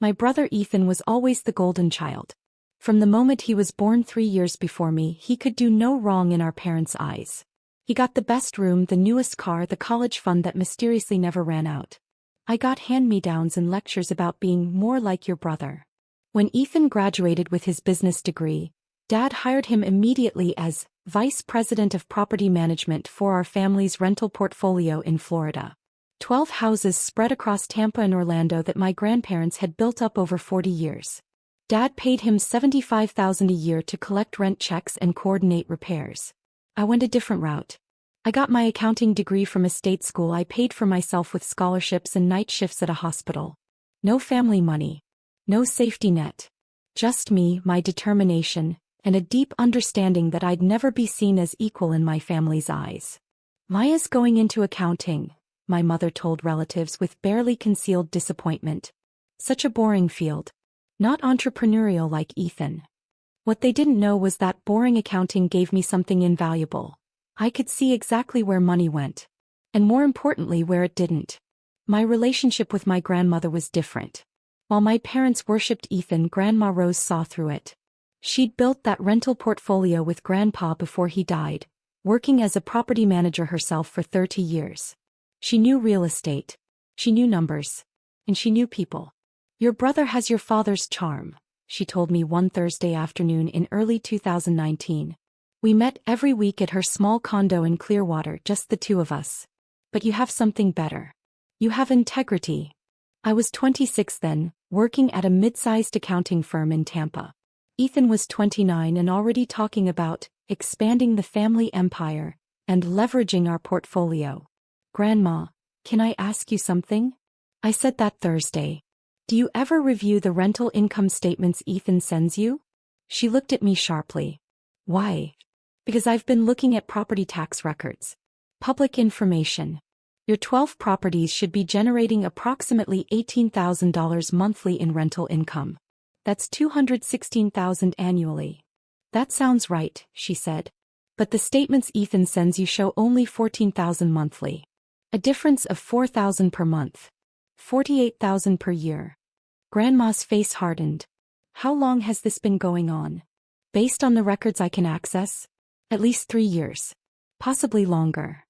My brother Ethan was always the golden child. From the moment he was born 3 years before me, he could do no wrong in our parents' eyes. He got the best room, the newest car, the college fund that mysteriously never ran out. I got hand-me-downs and lectures about being more like your brother. When Ethan graduated with his business degree, Dad hired him immediately as vice president of property management for our family's rental portfolio in Florida. 12 houses spread across Tampa and Orlando that my grandparents had built up over 40 years. Dad paid him $75,000 a year to collect rent checks and coordinate repairs. I went a different route. I got my accounting degree from a state school. I paid for myself with scholarships and night shifts at a hospital. No family money. No safety net. Just me, my determination, and a deep understanding that I'd never be seen as equal in my family's eyes. Maya's going into accounting, my mother told relatives with barely concealed disappointment. Such a boring field. Not entrepreneurial like Ethan. What they didn't know was that boring accounting gave me something invaluable. I could see exactly where money went. And more importantly, where it didn't. My relationship with my grandmother was different. While my parents worshipped Ethan, Grandma Rose saw through it. She'd built that rental portfolio with Grandpa before he died, working as a property manager herself for 30 years. She knew real estate. She knew numbers. And she knew people. Your brother has your father's charm, she told me one Thursday afternoon in early 2019. We met every week at her small condo in Clearwater, just the two of us. But you have something better. You have integrity. I was 26 then, working at a mid-sized accounting firm in Tampa. Ethan was 29 and already talking about expanding the family empire and leveraging our portfolio. Grandma, can I ask you something? I said that Thursday. Do you ever review the rental income statements Ethan sends you? She looked at me sharply. Why? Because I've been looking at property tax records. Public information. Your 12 properties should be generating approximately $18,000 monthly in rental income. That's $216,000 annually. That sounds right, she said. But the statements Ethan sends you show only $14,000 monthly. A difference of $4,000 per month. $48,000 per year. Grandma's face hardened. How long has this been going on? Based on the records I can access? At least 3 years. Possibly longer.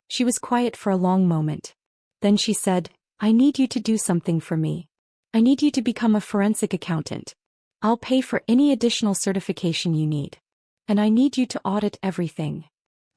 She was quiet for a long moment. Then she said, I need you to do something for me. I need you to become a forensic accountant. I'll pay for any additional certification you need. And I need you to audit everything.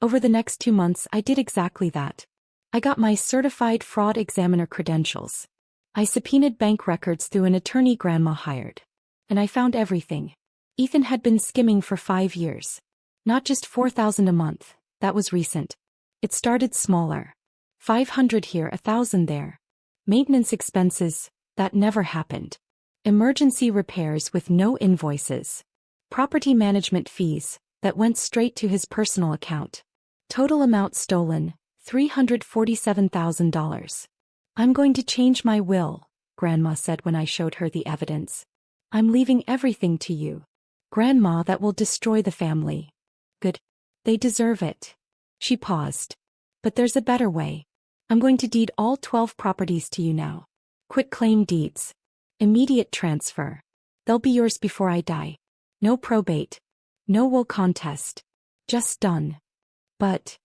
Over the next 2 months I did exactly that. I got my certified fraud examiner credentials. I subpoenaed bank records through an attorney Grandma hired. And I found everything. Ethan had been skimming for 5 years. Not just $4,000 a month, that was recent. It started smaller. 500 here, 1,000 there. Maintenance expenses, that never happened. Emergency repairs with no invoices. Property management fees, that went straight to his personal account. Total amount stolen, $347,000. I'm going to change my will, Grandma said when I showed her the evidence. I'm leaving everything to you. Grandma, that will destroy the family. Good. They deserve it. She paused. But there's a better way. I'm going to deed all 12 properties to you now. Quitclaim deeds. Immediate transfer. They'll be yours before I die. No probate. No will contest. Just done. But,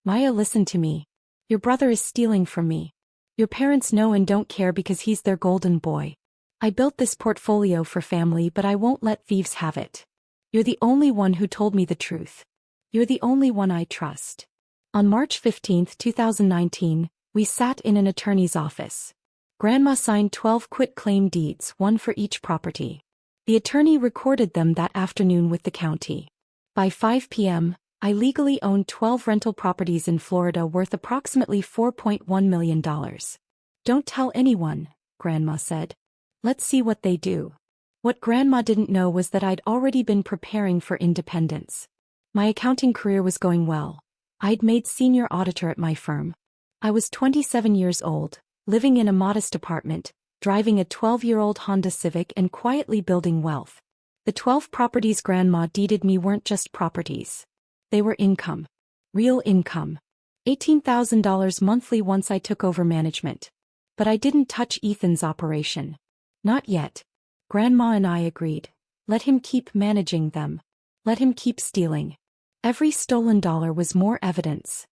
Maya, listen to me. Your brother is stealing from me. Your parents know and don't care because he's their golden boy. I built this portfolio for family, but I won't let thieves have it. You're the only one who told me the truth. You're the only one I trust. On March 15, 2019, we sat in an attorney's office. Grandma signed 12 quitclaim deeds, one for each property. The attorney recorded them that afternoon with the county. By 5 p.m., I legally owned 12 rental properties in Florida worth approximately $4.1 million. Don't tell anyone, Grandma said. Let's see what they do. What Grandma didn't know was that I'd already been preparing for independence. My accounting career was going well. I'd made senior auditor at my firm. I was 27 years old, living in a modest apartment, driving a 12-year-old Honda Civic and quietly building wealth. The 12 properties Grandma deeded me weren't just properties. They were income. Real income. $18,000 monthly once I took over management. But I didn't touch Ethan's operation. Not yet. Grandma and I agreed. Let him keep managing them. Let him keep stealing. Every stolen dollar was more evidence.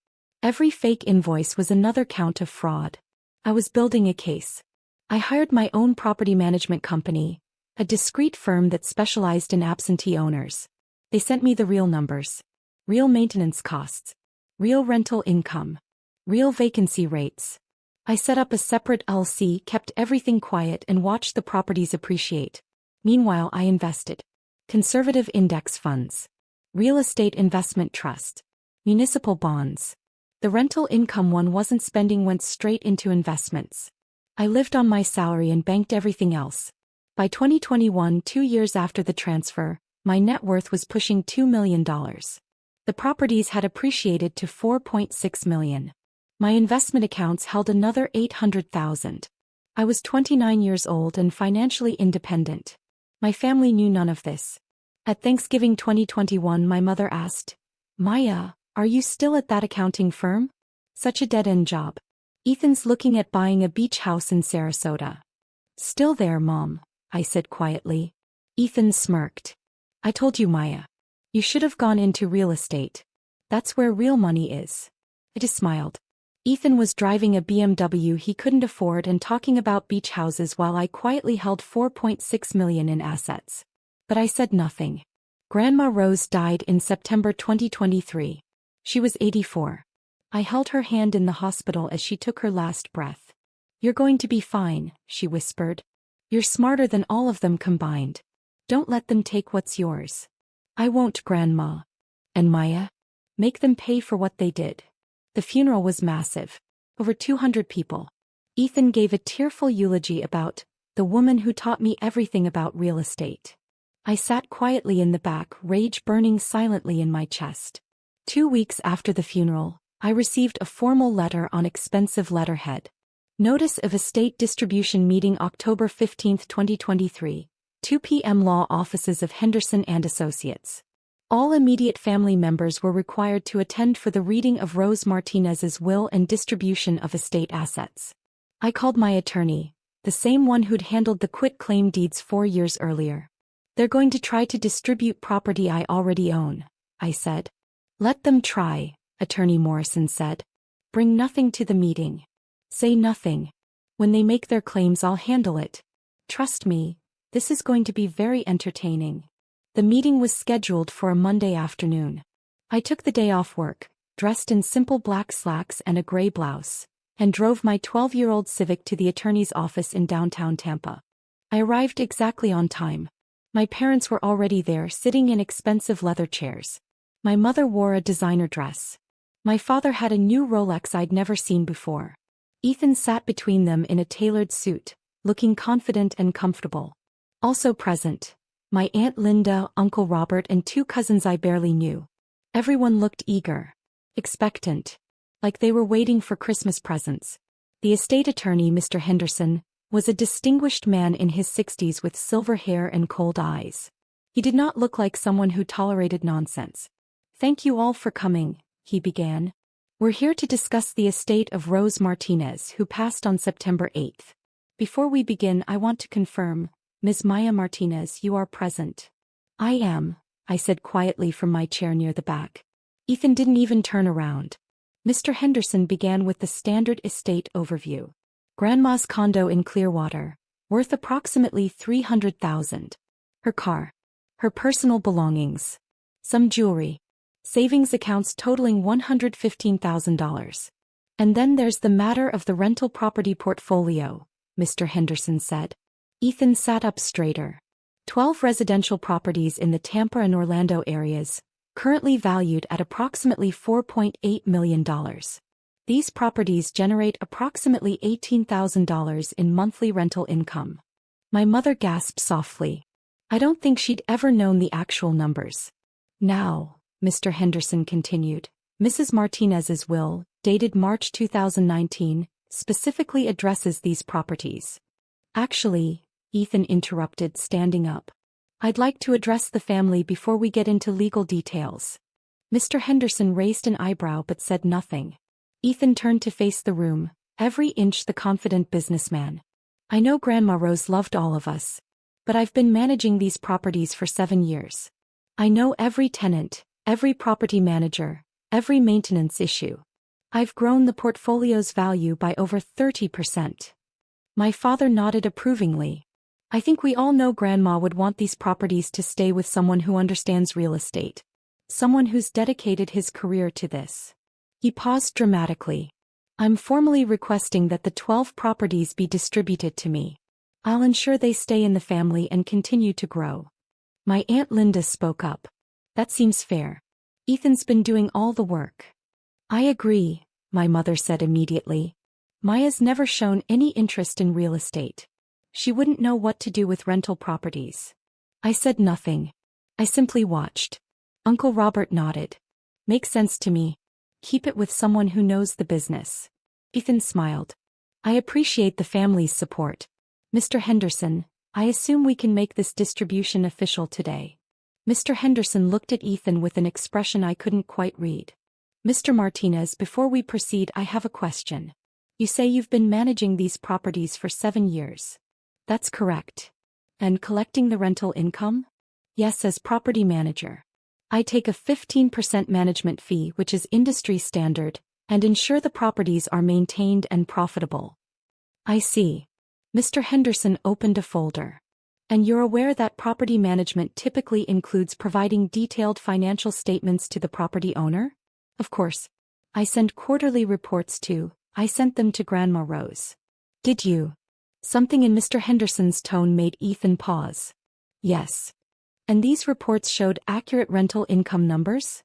Every fake invoice was another count of fraud. I was building a case. I hired my own property management company, a discreet firm that specialized in absentee owners. They sent me the real numbers. Real maintenance costs. Real rental income. Real vacancy rates. I set up a separate LC, kept everything quiet, and watched the properties appreciate. Meanwhile, I invested. Conservative index funds. Real estate investment trust. Municipal bonds. The rental income one wasn't spending went straight into investments. I lived on my salary and banked everything else. By 2021, 2 years after the transfer, my net worth was pushing $2 million. The properties had appreciated to $4.6 million. My investment accounts held another $800,000. I was 29 years old and financially independent. My family knew none of this. At Thanksgiving 2021, my mother asked, "Maya, are you still at that accounting firm? Such a dead-end job. Ethan's looking at buying a beach house in Sarasota." "Still there, Mom," I said quietly. Ethan smirked. "I told you, Maya. You should have gone into real estate. That's where real money is." I just smiled. Ethan was driving a BMW he couldn't afford and talking about beach houses while I quietly held $4.6 million in assets. But I said nothing. Grandma Rose died in September 2023. She was 84. I held her hand in the hospital as she took her last breath. "You're going to be fine," she whispered. "You're smarter than all of them combined. Don't let them take what's yours." "I won't, Grandma." "And Maya? Make them pay for what they did." The funeral was massive. Over 200 people. Ethan gave a tearful eulogy about the woman who taught me everything about real estate. I sat quietly in the back, rage burning silently in my chest. 2 weeks after the funeral, I received a formal letter on expensive letterhead. Notice of estate distribution meeting October 15, 2023, 2 p.m. Law Offices of Henderson and Associates. All immediate family members were required to attend for the reading of Rose Martinez's will and distribution of estate assets. I called my attorney, the same one who'd handled the quit-claim deeds 4 years earlier. "They're going to try to distribute property I already own," I said. "Let them try," Attorney Morrison said. "Bring nothing to the meeting. Say nothing. When they make their claims, I'll handle it. Trust me, this is going to be very entertaining." The meeting was scheduled for a Monday afternoon. I took the day off work, dressed in simple black slacks and a gray blouse, and drove my 12-year-old Civic to the attorney's office in downtown Tampa. I arrived exactly on time. My parents were already there, sitting in expensive leather chairs. My mother wore a designer dress. My father had a new Rolex I'd never seen before. Ethan sat between them in a tailored suit, looking confident and comfortable. Also present, my Aunt Linda, Uncle Robert, and 2 cousins I barely knew. Everyone looked eager, expectant, like they were waiting for Christmas presents. The estate attorney, Mr. Henderson, was a distinguished man in his 60s with silver hair and cold eyes. He did not look like someone who tolerated nonsense. "Thank you all for coming," he began. "We're here to discuss the estate of Rose Martinez, who passed on September 8th. Before we begin, I want to confirm, Ms. Maya Martinez, you are present." "I am," I said quietly from my chair near the back. Ethan didn't even turn around. Mr. Henderson began with the standard estate overview. Grandma's condo in Clearwater, worth approximately $300,000. Her car. Her personal belongings. Some jewelry. Savings accounts totaling $115,000. "And then there's the matter of the rental property portfolio," Mr. Henderson said. Ethan sat up straighter. 12 residential properties in the Tampa and Orlando areas, currently valued at approximately $4.8 million. These properties generate approximately $18,000 in monthly rental income. My mother gasped softly. I don't think she'd ever known the actual numbers. "Now," Mr. Henderson continued, "Mrs. Martinez's will, dated March 2019, specifically addresses these properties." "Actually," Ethan interrupted, standing up, "I'd like to address the family before we get into legal details." Mr. Henderson raised an eyebrow but said nothing. Ethan turned to face the room, every inch the confident businessman. I know Grandma Rose loved all of us. But I've been managing these properties for 7 years. I know every tenant, every property manager, every maintenance issue. I've grown the portfolio's value by over 30%. My father nodded approvingly. I think we all know Grandma would want these properties to stay with someone who understands real estate. Someone who's dedicated his career to this. He paused dramatically. I'm formally requesting that the 12 properties be distributed to me. I'll ensure they stay in the family and continue to grow. My Aunt Linda spoke up. That seems fair. Ethan's been doing all the work. I agree, my mother said immediately. Maya's never shown any interest in real estate. She wouldn't know what to do with rental properties. I said nothing. I simply watched. Uncle Robert nodded. Makes sense to me. Keep it with someone who knows the business. Ethan smiled. I appreciate the family's support. Mr. Henderson, I assume we can make this distribution official today. Mr. Henderson looked at Ethan with an expression I couldn't quite read. Mr. Martinez, before we proceed, I have a question. You say you've been managing these properties for 7 years. That's correct. And collecting the rental income? Yes, as property manager. I take a 15% management fee, which is industry standard, and ensure the properties are maintained and profitable. I see. Mr. Henderson opened a folder. And you're aware that property management typically includes providing detailed financial statements to the property owner? Of course. I send quarterly reports too. I sent them to Grandma Rose. Did you? Something in Mr. Henderson's tone made Ethan pause. Yes. And these reports showed accurate rental income numbers?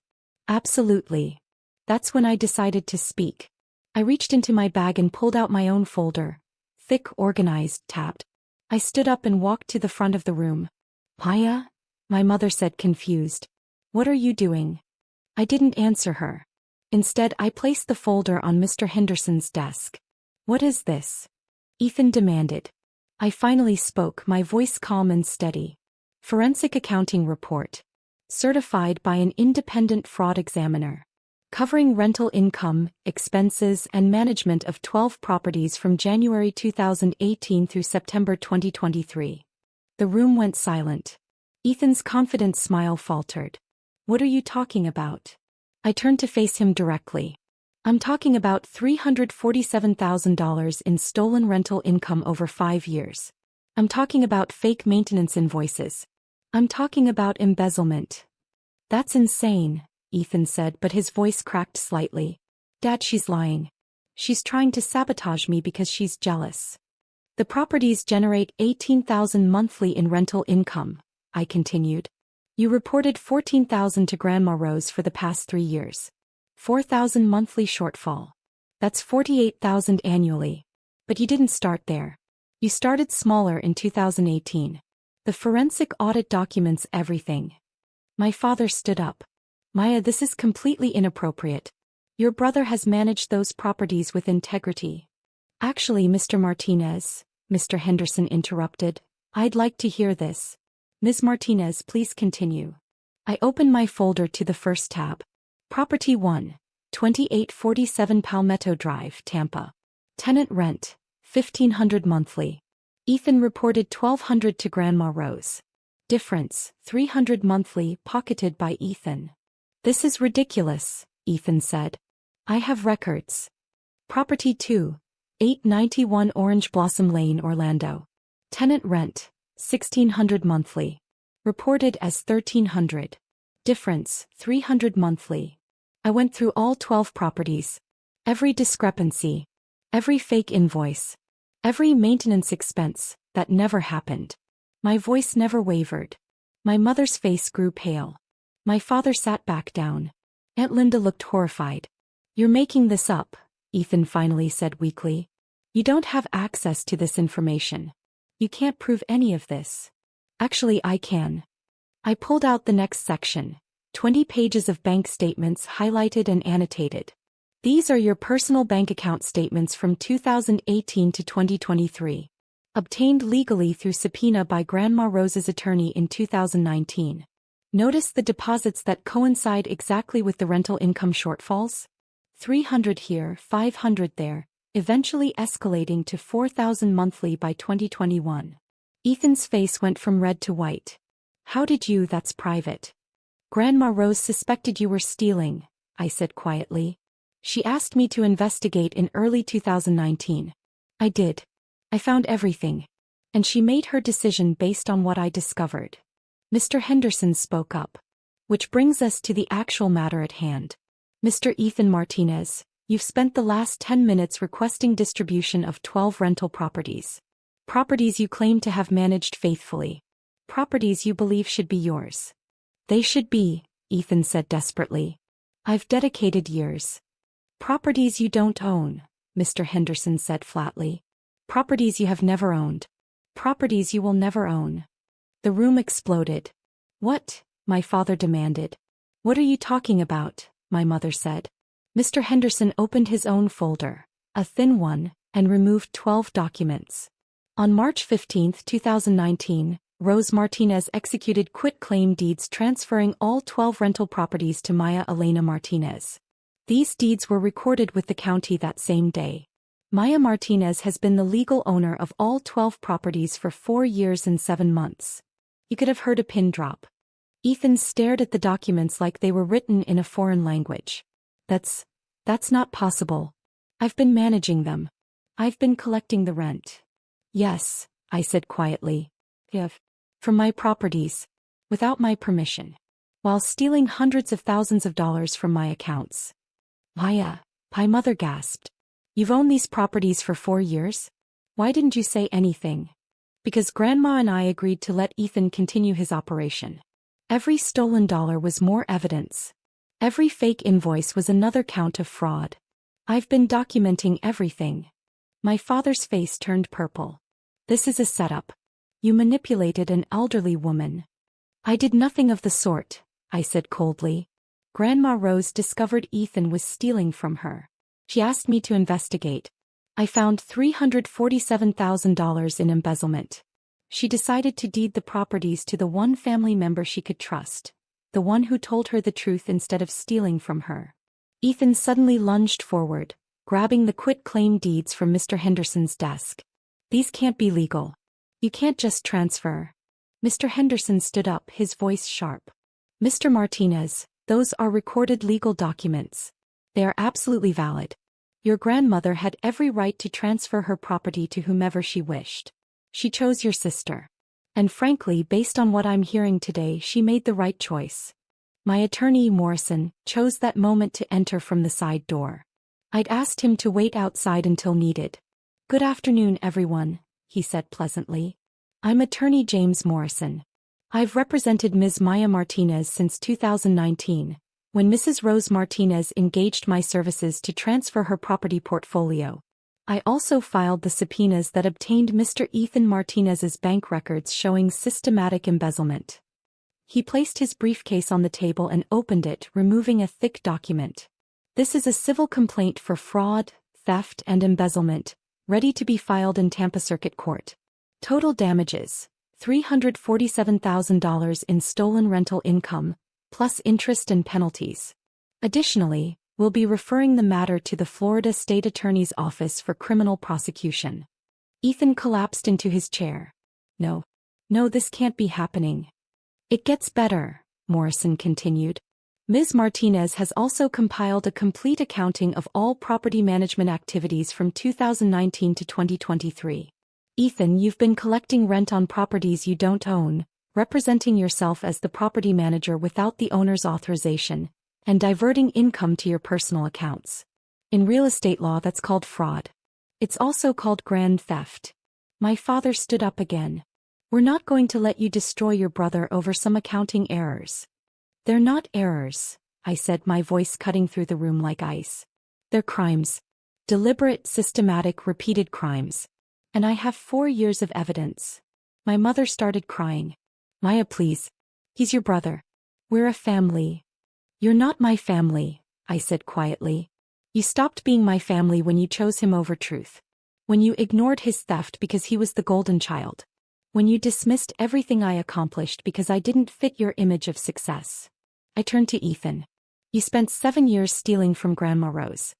Absolutely. That's when I decided to speak. I reached into my bag and pulled out my own folder. Thick, organized, tapped. I stood up and walked to the front of the room. Maya? My mother said, confused. What are you doing? I didn't answer her. Instead, I placed the folder on Mr. Henderson's desk. What is this? Ethan demanded. I finally spoke, my voice calm and steady. Forensic accounting report. Certified by an independent fraud examiner. Covering rental income, expenses, and management of 12 properties from January 2018 through September 2023. The room went silent. Ethan's confident smile faltered. What are you talking about? I turned to face him directly. I'm talking about $347,000 in stolen rental income over 5 years. I'm talking about fake maintenance invoices. I'm talking about embezzlement. That's insane, Ethan said, but his voice cracked slightly. Dad, she's lying. She's trying to sabotage me because she's jealous. The properties generate $18,000 monthly in rental income, I continued. You reported $14,000 to Grandma Rose for the past 3 years. $4,000 monthly shortfall. That's $48,000 annually. But you didn't start there. You started smaller in 2018. The forensic audit documents everything. My father stood up. Maya, this is completely inappropriate. Your brother has managed those properties with integrity. Actually, Mr. Martinez, Mr. Henderson interrupted, I'd like to hear this. Ms. Martinez, please continue. I opened my folder to the first tab. Property 1, 2847 Palmetto Drive, Tampa. Tenant rent, $1,500 monthly. Ethan reported $1,200 to Grandma Rose. Difference, $300 monthly, pocketed by Ethan. This is ridiculous, Ethan said. I have records. Property 2, 891 Orange Blossom Lane, Orlando. Tenant rent, $1,600 monthly. Reported as $1,300. Difference, $300 monthly. I went through all 12 properties. Every discrepancy. Every fake invoice. Every maintenance expense, that never happened. My voice never wavered. My mother's face grew pale. My father sat back down. Aunt Linda looked horrified. You're making this up, Ethan finally said weakly. You don't have access to this information. You can't prove any of this. Actually, I can. I pulled out the next section. 20 pages of bank statements highlighted and annotated. These are your personal bank account statements from 2018 to 2023. Obtained legally through subpoena by Grandma Rose's attorney in 2019. Notice the deposits that coincide exactly with the rental income shortfalls? $300 here, $500 there. eventually escalating to $4,000 monthly by 2021. Ethan's face went from red to white. How did you? That's private. Grandma Rose suspected you were stealing, I said quietly. She asked me to investigate in early 2019. I did. I found everything. And she made her decision based on what I discovered. Mr. Henderson spoke up. Which brings us to the actual matter at hand. Mr. Ethan Martinez, you've spent the last 10 minutes requesting distribution of 12 rental properties. Properties you claim to have managed faithfully. Properties you believe should be yours. They should be, Ethan said desperately. I've dedicated years. Properties you don't own, Mr. Henderson said flatly. Properties you have never owned. Properties you will never own. The room exploded. What? My father demanded. What are you talking about? My mother said. Mr. Henderson opened his own folder, a thin one, and removed 12 documents. On March 15, 2019, Rose Martinez executed quitclaim deeds transferring all 12 rental properties to Maya Elena Martinez. These deeds were recorded with the county that same day. Maya Martinez has been the legal owner of all 12 properties for 4 years and 7 months. You could have heard a pin drop. Ethan stared at the documents like they were written in a foreign language. That's not possible. I've been managing them. I've been collecting the rent. Yes, I said quietly. From my properties. Without my permission. While stealing hundreds of thousands of dollars from my accounts. Maya, my mother gasped. You've owned these properties for 4 years? Why didn't you say anything? Because Grandma and I agreed to let Ethan continue his operation. Every stolen dollar was more evidence. Every fake invoice was another count of fraud. I've been documenting everything. My father's face turned purple. This is a setup. You manipulated an elderly woman. I did nothing of the sort, I said coldly. Grandma Rose discovered Ethan was stealing from her. She asked me to investigate. I found $347,000 in embezzlement. She decided to deed the properties to the one family member she could trust, the one who told her the truth instead of stealing from her. Ethan suddenly lunged forward, grabbing the quitclaim deeds from Mr. Henderson's desk. These can't be legal. You can't just transfer. Mr. Henderson stood up, his voice sharp. Mr. Martinez, those are recorded legal documents. They are absolutely valid. Your grandmother had every right to transfer her property to whomever she wished. She chose your sister. And frankly, based on what I'm hearing today, she made the right choice. My attorney, Morrison, chose that moment to enter from the side door. I'd asked him to wait outside until needed. Good afternoon, everyone, he said pleasantly. I'm attorney James Morrison. I've represented Ms. Maya Martinez since 2019, when Mrs. Rose Martinez engaged my services to transfer her property portfolio. I also filed the subpoenas that obtained Mr. Ethan Martinez's bank records showing systematic embezzlement. He placed his briefcase on the table and opened it, removing a thick document. This is a civil complaint for fraud, theft, and embezzlement, ready to be filed in Tampa Circuit Court. Total damages, $347,000 in stolen rental income, plus interest and penalties. Additionally, we'll be referring the matter to the Florida State Attorney's Office for criminal prosecution. Ethan collapsed into his chair. No, this can't be happening. It gets better, Morrison continued. Ms. Martinez has also compiled a complete accounting of all property management activities from 2019 to 2023. Ethan, you've been collecting rent on properties you don't own, representing yourself as the property manager without the owner's authorization, and diverting income to your personal accounts. In real estate law, that's called fraud. It's also called grand theft. My father stood up again. We're not going to let you destroy your brother over some accounting errors. They're not errors, I said, my voice cutting through the room like ice. They're crimes. Deliberate, systematic, repeated crimes. And I have 4 years of evidence. My mother started crying. Maya, please. He's your brother. We're a family. You're not my family, I said quietly. You stopped being my family when you chose him over truth. When you ignored his theft because he was the golden child. When you dismissed everything I accomplished because I didn't fit your image of success. I turned to Ethan. You spent 7 years stealing from Grandma Rose.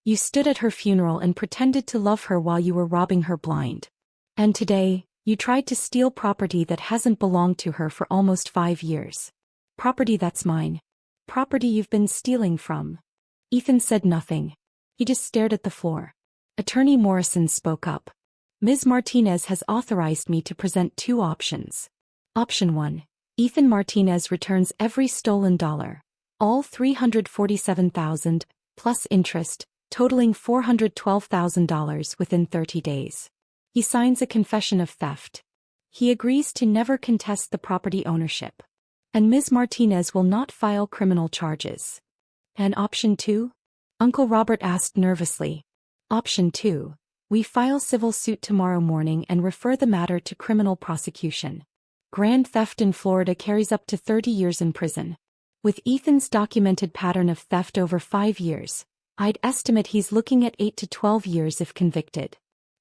You stood at her funeral and pretended to love her while you were robbing her blind. And today, you tried to steal property that hasn't belonged to her for almost 5 years. Property that's mine. Property you've been stealing from. Ethan said nothing. He just stared at the floor. Attorney Morrison spoke up. Ms. Martinez has authorized me to present 2 options. Option 1. Ethan Martinez returns every stolen dollar. All $347,000, plus interest, totaling $412,000 within 30 days. He signs a confession of theft. He agrees to never contest the property ownership. And Ms. Martinez will not file criminal charges. And option 2? Uncle Robert asked nervously. Option 2. We file civil suit tomorrow morning and refer the matter to criminal prosecution. Grand theft in Florida carries up to 30 years in prison. With Ethan's documented pattern of theft over 5 years, I'd estimate he's looking at 8 to 12 years if convicted.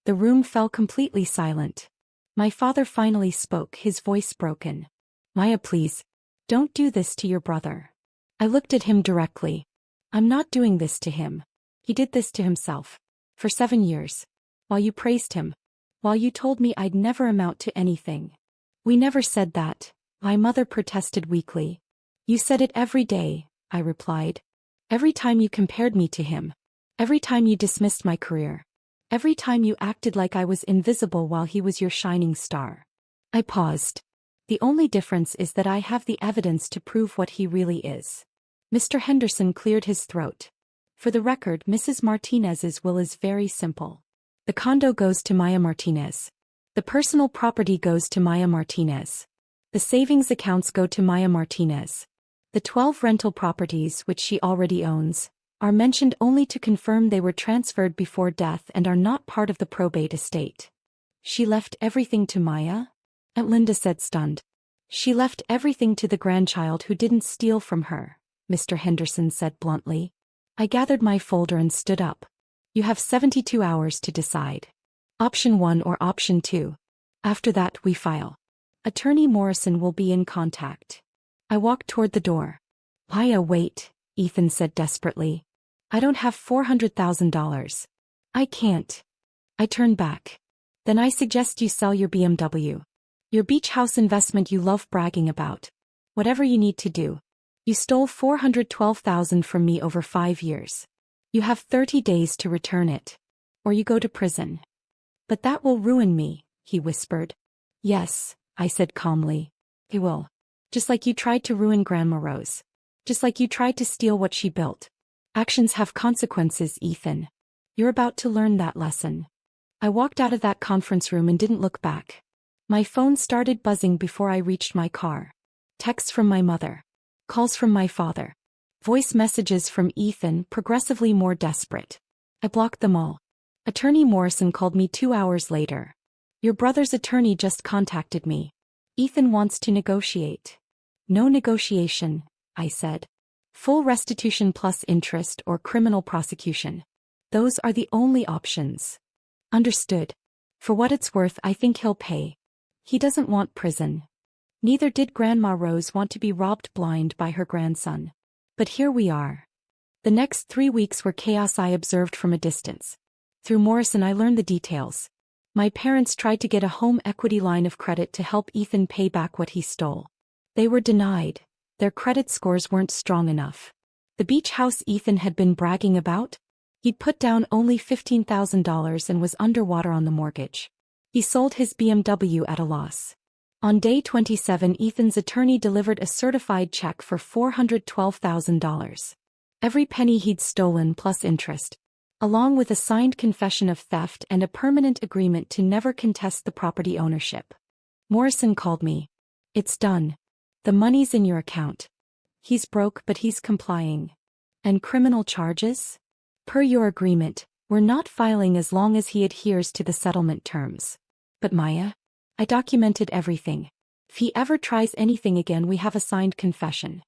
The room fell completely silent. My father finally spoke, his voice broken. Maya, please. Don't do this to your brother. I looked at him directly. I'm not doing this to him. He did this to himself. For 7 years. While you praised him. While you told me I'd never amount to anything. We never said that, my mother protested weakly. You said it every day, I replied. Every time you compared me to him. Every time you dismissed my career. Every time you acted like I was invisible while he was your shining star. I paused. The only difference is that I have the evidence to prove what he really is. Mr. Henderson cleared his throat. For the record, Mrs. Martinez's will is very simple. The condo goes to Maya Martinez. The personal property goes to Maya Martinez. The savings accounts go to Maya Martinez. The 12 rental properties, which she already owns, are mentioned only to confirm they were transferred before death and are not part of the probate estate. She left everything to Maya? Aunt Linda said, stunned. She left everything to the grandchild who didn't steal from her, Mr. Henderson said bluntly. I gathered my folder and stood up. You have 72 hours to decide. Option 1 or option 2. After that, we file. Attorney Morrison will be in contact. I walked toward the door. Maya, wait, Ethan said desperately. I don't have $400,000. I can't. I turned back. Then I suggest you sell your BMW. Your beach house investment you love bragging about. Whatever you need to do. You stole $412,000 from me over 5 years. You have 30 days to return it. Or you go to prison. But that will ruin me, he whispered. Yes, I said calmly. It will. Just like you tried to ruin Grandma Rose. Just like you tried to steal what she built. Actions have consequences, Ethan. You're about to learn that lesson. I walked out of that conference room and didn't look back. My phone started buzzing before I reached my car. Texts from my mother. Calls from my father. Voice messages from Ethan, progressively more desperate. I blocked them all. Attorney Morrison called me 2 hours later. Your brother's attorney just contacted me. Ethan wants to negotiate. No negotiation, I said. Full restitution plus interest or criminal prosecution. Those are the only options. Understood. For what it's worth, I think he'll pay. He doesn't want prison. Neither did Grandma Rose want to be robbed blind by her grandson. But here we are. The next 3 weeks were chaos I observed from a distance. Through Morrison I learned the details. My parents tried to get a home equity line of credit to help Ethan pay back what he stole. They were denied. Their credit scores weren't strong enough. The beach house Ethan had been bragging about? He'd put down only $15,000 and was underwater on the mortgage. He sold his BMW at a loss. On day 27, Ethan's attorney delivered a certified check for $412,000. Every penny he'd stolen plus interest, along with a signed confession of theft and a permanent agreement to never contest the property ownership. Morrison called me. It's done. The money's in your account. He's broke, but he's complying. And criminal charges? Per your agreement, we're not filing as long as he adheres to the settlement terms. But Maya? I documented everything. If he ever tries anything again, we have a signed confession.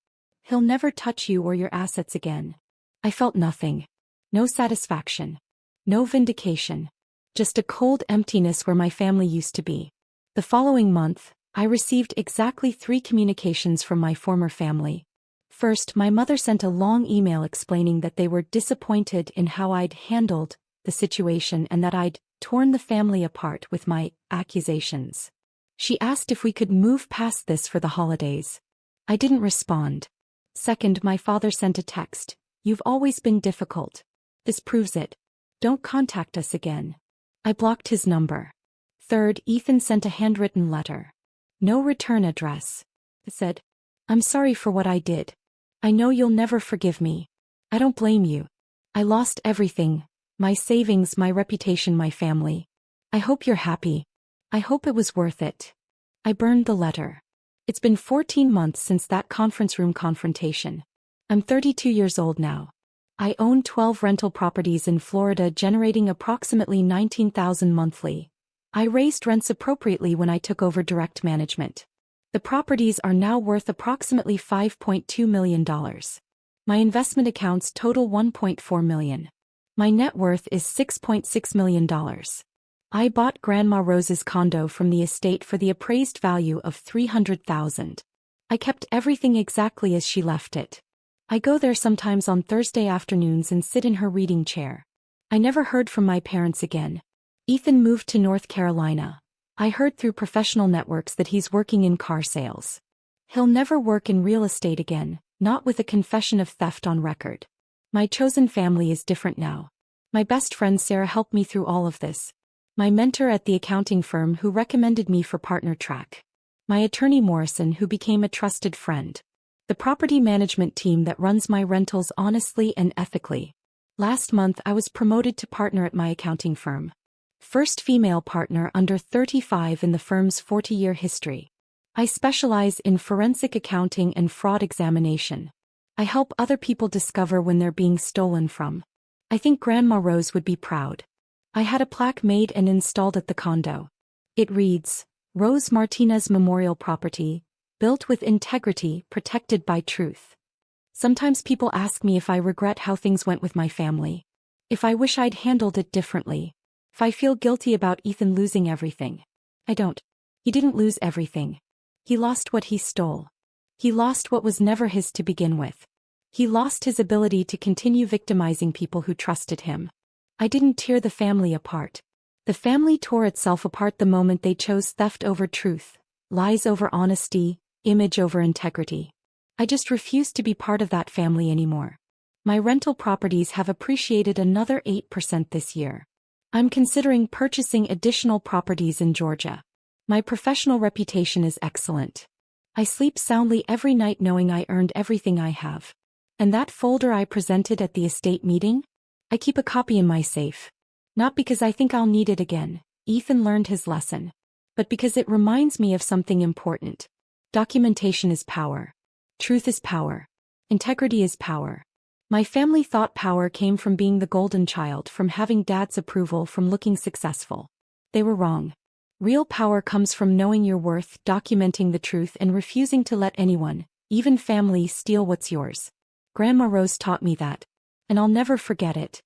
He'll never touch you or your assets again. I felt nothing. No satisfaction. No vindication. Just a cold emptiness where my family used to be. The following month, I received exactly 3 communications from my former family. First, my mother sent a long email explaining that they were disappointed in how I'd handled the situation and that I'd torn the family apart with my accusations. She asked if we could move past this for the holidays. I didn't respond. Second, my father sent a text. "You've always been difficult. This proves it. Don't contact us again." I blocked his number. Third, Ethan sent a handwritten letter. No return address. It said, "I'm sorry for what I did. I know you'll never forgive me. I don't blame you. I lost everything, my savings, my reputation, my family. I hope you're happy. I hope it was worth it." I burned the letter. It's been 14 months since that conference room confrontation. I'm 32 years old now. I own 12 rental properties in Florida generating approximately $19,000 monthly. I raised rents appropriately when I took over direct management. The properties are now worth approximately $5.2 million. My investment accounts total $1.4 million. My net worth is $6.6 million. I bought Grandma Rose's condo from the estate for the appraised value of $300,000. I kept everything exactly as she left it. I go there sometimes on Thursday afternoons and sit in her reading chair. I never heard from my parents again. Ethan moved to North Carolina. I heard through professional networks that he's working in car sales. He'll never work in real estate again, not with a confession of theft on record. My chosen family is different now. My best friend Sarah helped me through all of this. My mentor at the accounting firm who recommended me for partner track. My attorney Morrison who became a trusted friend. The property management team that runs my rentals honestly and ethically. Last month I was promoted to partner at my accounting firm. First female partner under 35 in the firm's 40-year history. I specialize in forensic accounting and fraud examination. I help other people discover when they're being stolen from. I think Grandma Rose would be proud. I had a plaque made and installed at the condo. It reads, "Rose Martinez Memorial Property, built with integrity, protected by truth." Sometimes people ask me if I regret how things went with my family. If I wish I'd handled it differently. If I feel guilty about Ethan losing everything. I don't. He didn't lose everything. He lost what he stole. He lost what was never his to begin with. He lost his ability to continue victimizing people who trusted him. I didn't tear the family apart. The family tore itself apart the moment they chose theft over truth, lies over honesty, image over integrity. I just refused to be part of that family anymore. My rental properties have appreciated another 8% this year. I'm considering purchasing additional properties in Georgia. My professional reputation is excellent. I sleep soundly every night knowing I earned everything I have. And that folder I presented at the estate meeting? I keep a copy in my safe. Not because I think I'll need it again. Ethan learned his lesson. But because it reminds me of something important. Documentation is power. Truth is power. Integrity is power. My family thought power came from being the golden child, from having dad's approval, from looking successful. They were wrong. Real power comes from knowing your worth, documenting the truth, and refusing to let anyone, even family, steal what's yours. Grandma Rose taught me that. And I'll never forget it.